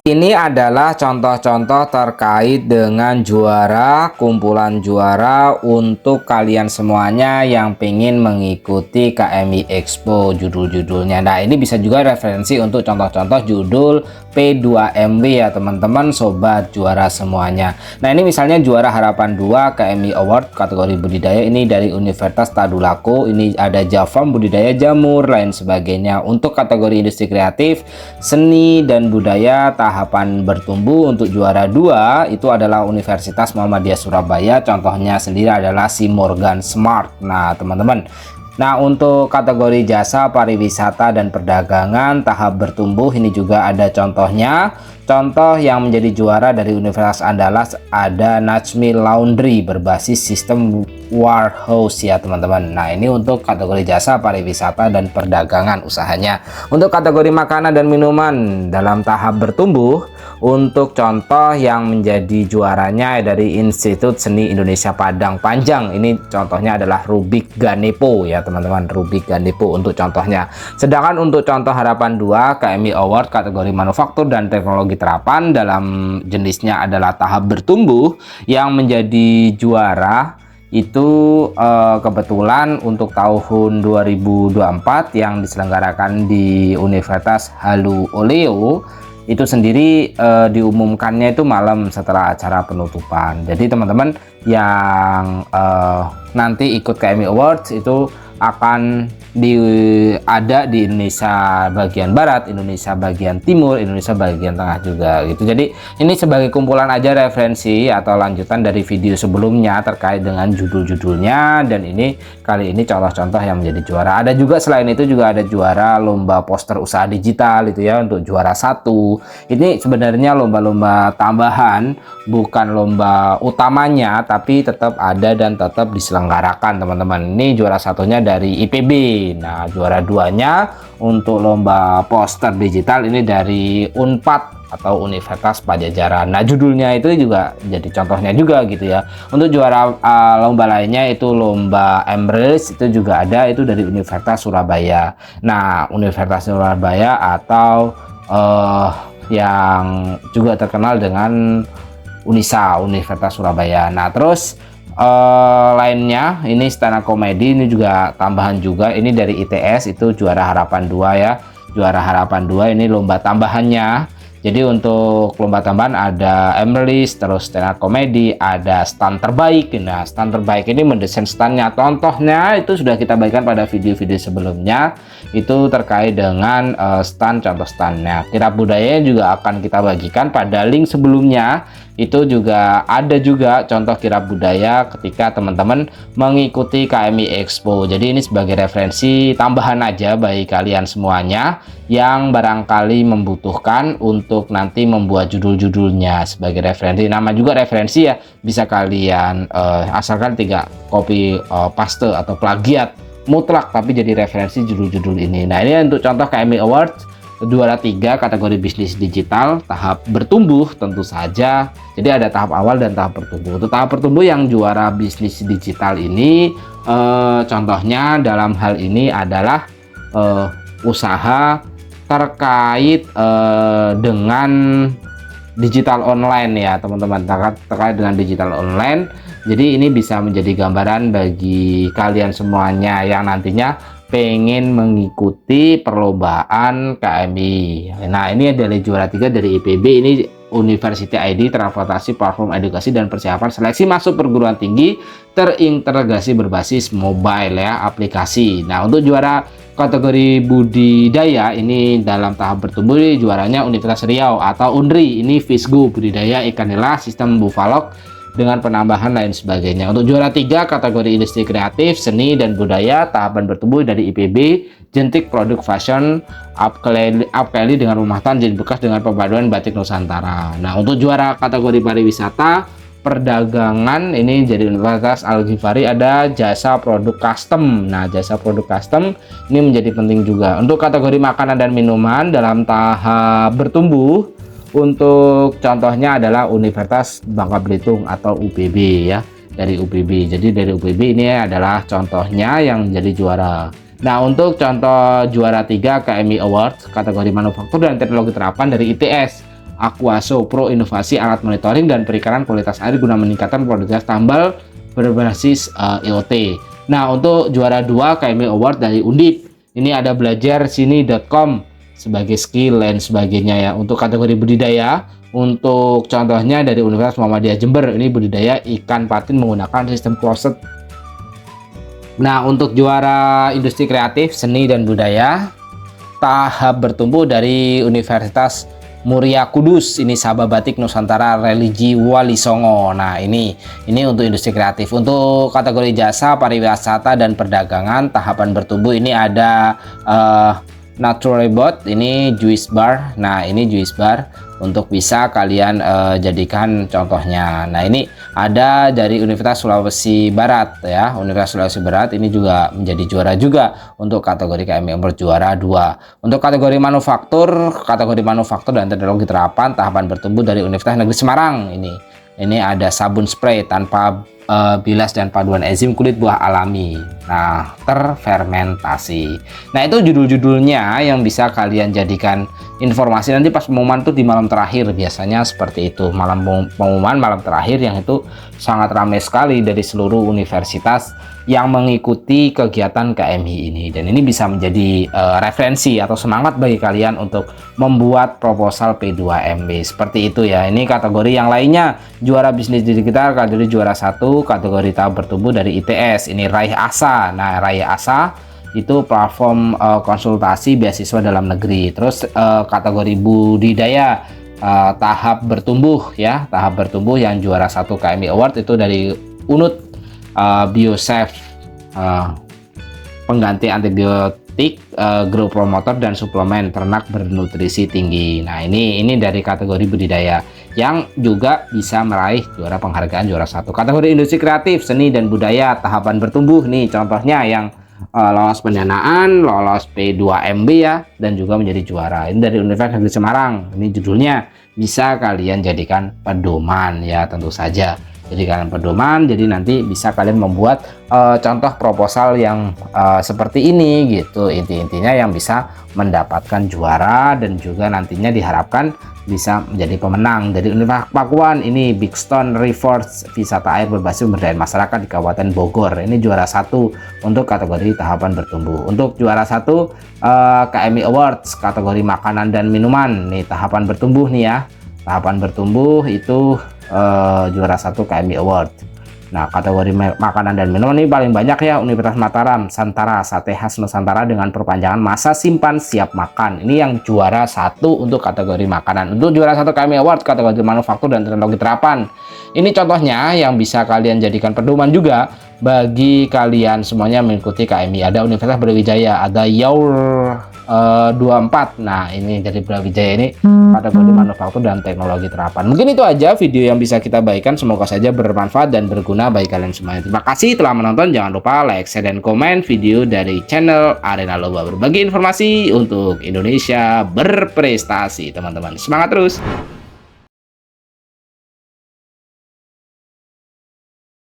Ini adalah contoh-contoh terkait dengan juara, kumpulan juara untuk kalian semuanya yang pengen mengikuti KMI Expo judul-judulnya. Nah, ini bisa juga referensi untuk contoh-contoh judul P2MW ya teman-teman sobat juara semuanya. Nah, ini misalnya juara harapan 2 KMI Award kategori budidaya ini dari Universitas Tadulako. Ini ada Javam budidaya jamur lain sebagainya. Untuk kategori industri kreatif, seni dan budaya tahapan bertumbuh untuk juara 2 itu adalah Universitas Muhammadiyah Surabaya. Contohnya sendiri adalah si Morgan Smart. Nah teman-teman, nah untuk kategori jasa pariwisata dan perdagangan tahap bertumbuh ini juga ada contohnya. Contoh yang menjadi juara dari Universitas Andalas ada Najmi Laundry berbasis sistem warehouse ya teman-teman. Nah ini untuk kategori jasa pariwisata dan perdagangan usahanya. Untuk kategori makanan dan minuman dalam tahap bertumbuh, untuk contoh yang menjadi juaranya dari Institut Seni Indonesia Padang Panjang, ini contohnya adalah Rubik Ganepo ya teman-teman, Rubik Ganepo untuk contohnya. Sedangkan untuk contoh harapan 2 KMI Award kategori manufaktur dan teknologi terapan dalam jenisnya adalah tahap bertumbuh, yang menjadi juara itu kebetulan untuk tahun 2024 yang diselenggarakan di Universitas Halu Oleo itu sendiri diumumkannya itu malam setelah acara penutupan. Jadi teman-teman yang nanti ikut KMI Awards itu akan ada di Indonesia bagian Barat, Indonesia bagian Timur, Indonesia bagian Tengah juga gitu. Jadi ini sebagai kumpulan aja referensi atau lanjutan dari video sebelumnya terkait dengan judul-judulnya, dan ini kali ini contoh-contoh yang menjadi juara. Ada juga selain itu juga ada juara lomba poster usaha digital itu ya untuk juara 1. Ini sebenarnya lomba-lomba tambahan, bukan lomba utamanya, tapi tetap ada dan tetap diselenggarakan teman-teman. Ini juara satunya dari IPB. Nah juara 2-nya untuk lomba poster digital ini dari Unpad atau Universitas Pajajaran. Nah judulnya itu juga jadi contohnya juga gitu ya. Untuk juara lomba lainnya itu lomba Embrace, itu juga ada, itu dari Universitas Surabaya. Nah Universitas Surabaya atau yang juga terkenal dengan Unisa, Universitas Surabaya. Nah terus lainnya ini stand up comedy, ini juga tambahan juga, ini dari ITS, itu juara harapan 2 ya, juara harapan 2 ini lomba tambahannya. Jadi untuk lomba tambahan ada Emerlis, terus stand up comedy, ada stand terbaik. Nah stand terbaik ini mendesain standnya, contohnya itu sudah kita bagikan pada video-video sebelumnya, itu terkait dengan stand, contoh standnya. Kirab budaya juga akan kita bagikan pada link sebelumnya. Itu juga ada juga contoh kirab budaya ketika teman-teman mengikuti KMI Expo. Jadi ini sebagai referensi tambahan aja bagi kalian semuanya yang barangkali membutuhkan untuk nanti membuat judul-judulnya sebagai referensi. Nama juga referensi ya, bisa kalian asalkan tidak copy paste atau plagiat mutlak, tapi jadi referensi judul-judul ini. Nah ini untuk contoh KMI Awards juara 3 kategori bisnis digital tahap bertumbuh tentu saja. Jadi ada tahap awal dan tahap bertumbuh. Untuk tahap bertumbuh yang juara bisnis digital ini contohnya dalam hal ini adalah usaha terkait dengan digital online ya teman-teman, terkait dengan digital online. Jadi ini bisa menjadi gambaran bagi kalian semuanya yang nantinya pengen mengikuti perlombaan KMI. Nah ini dari juara 3 dari IPB, ini University ID, transportasi, platform edukasi dan persiapan seleksi masuk perguruan tinggi terintegrasi berbasis mobile ya, aplikasi. Nah untuk juara kategori budidaya ini dalam tahap bertumbuh, juaranya Universitas Riau atau UNRI, ini Fisgo budidaya ikan nila sistem Bufalok dengan penambahan lain sebagainya. Untuk juara 3 kategori industri kreatif, seni dan budaya tahapan bertumbuh dari IPB, Jentik produk fashion, Upkelly dengan rumah tan jadi bekas dengan pemaduan batik Nusantara. Nah untuk juara kategori pariwisata perdagangan ini jadi Universitas Al-Ghifari, ada jasa produk custom. Nah jasa produk custom ini menjadi penting juga. Untuk kategori makanan dan minuman dalam tahap bertumbuh, untuk contohnya adalah Universitas Bangka Belitung atau UPB ya, dari UPB. Jadi dari UPB ini adalah contohnya yang jadi juara. Nah untuk contoh juara 3 KMI Awards kategori manufaktur dan teknologi terapan dari ITS Aquaso Pro inovasi alat monitoring dan perikanan kualitas air guna meningkatkan produktivitas tambal berbasis IoT. Nah, untuk juara 2 KMI Award dari Undip, ini ada belajarsini.com sebagai skill dan sebagainya ya. Untuk kategori budidaya, untuk contohnya dari Universitas Muhammadiyah Jember, ini budidaya ikan patin menggunakan sistem closed. Nah, untuk juara industri kreatif, seni dan budaya, tahap bertumbuh dari Universitas Muria Kudus, ini Sabah Batik Nusantara Religi Wali Songo. Nah, ini untuk industri kreatif. Untuk kategori jasa, pariwisata dan perdagangan, tahapan bertumbuh ini ada Natural Bot, ini Juice Bar. Nah, ini Juice Bar untuk bisa kalian jadikan contohnya. Nah, ini ada dari Universitas Sulawesi Barat ya. Universitas Sulawesi Barat ini juga menjadi juara juga untuk kategori KMI berjuara 2. Untuk kategori manufaktur dan teknologi terapan, tahapan bertumbuh dari Universitas Negeri Semarang. Ini ada sabun spray tanpa bilas dan paduan enzim kulit buah alami. Nah, terfermentasi. Nah, itu judul-judulnya yang bisa kalian jadikan informasi nanti pas pengumuman tuh di malam terakhir, biasanya seperti itu. Pengumuman malam terakhir yang itu sangat ramai sekali dari seluruh universitas yang mengikuti kegiatan KMI ini, dan ini bisa menjadi referensi atau semangat bagi kalian untuk membuat proposal P2MB seperti itu ya. Ini kategori yang lainnya, juara bisnis digital kategori juara 1, kategori tahap bertumbuh dari ITS, ini Raih Asa. Nah, Raih Asa itu platform konsultasi beasiswa dalam negeri. Terus kategori budidaya tahap bertumbuh ya, tahap bertumbuh yang juara 1 KMI Award itu dari UNUT Biosafe, pengganti antibiotik, growth promoter dan suplemen ternak bernutrisi tinggi. Nah, ini dari kategori budidaya yang juga bisa meraih juara penghargaan juara 1. Kategori industri kreatif, seni dan budaya, tahapan bertumbuh nih contohnya yang lolos pendanaan, lolos P2MB ya, dan juga menjadi juara. Ini dari Universitas Negeri Semarang. Ini judulnya bisa kalian jadikan pedoman ya, tentu saja. Jadi kalian pedoman, jadi nanti bisa kalian membuat contoh proposal yang seperti ini gitu. Intinya yang bisa mendapatkan juara dan juga nantinya diharapkan bisa menjadi pemenang. Dari Universitas Pakuan, ini Big Stone Resorts, wisata air berbasis pemberdayaan masyarakat di Kabupaten Bogor. Ini juara 1 untuk kategori tahapan bertumbuh. Untuk juara 1 KMI Awards kategori makanan dan minuman. Nih tahapan bertumbuh nih ya. Tahapan bertumbuh itu juara 1 KMI Award. Nah, kategori makanan dan minuman ini paling banyak ya, Universitas Mataram, Santara, sate khas Nusantara dengan perpanjangan masa simpan siap makan. Ini yang juara 1 untuk kategori makanan. Untuk juara 1 KMI Award kategori manufaktur dan teknologi terapan. Ini contohnya yang bisa kalian jadikan pedoman juga bagi kalian semuanya mengikuti KMI. Ada Universitas Brawijaya, ada Yaur 24. Nah, ini dari Brawijaya ini kategori manufaktur dan teknologi terapan. Mungkin itu aja video yang bisa kita bagikan. Semoga saja bermanfaat dan berguna bagi kalian semuanya. Terima kasih telah menonton. Jangan lupa like, share, dan komen video dari channel Arena Lomba, berbagi informasi untuk Indonesia berprestasi, teman-teman. Semangat terus.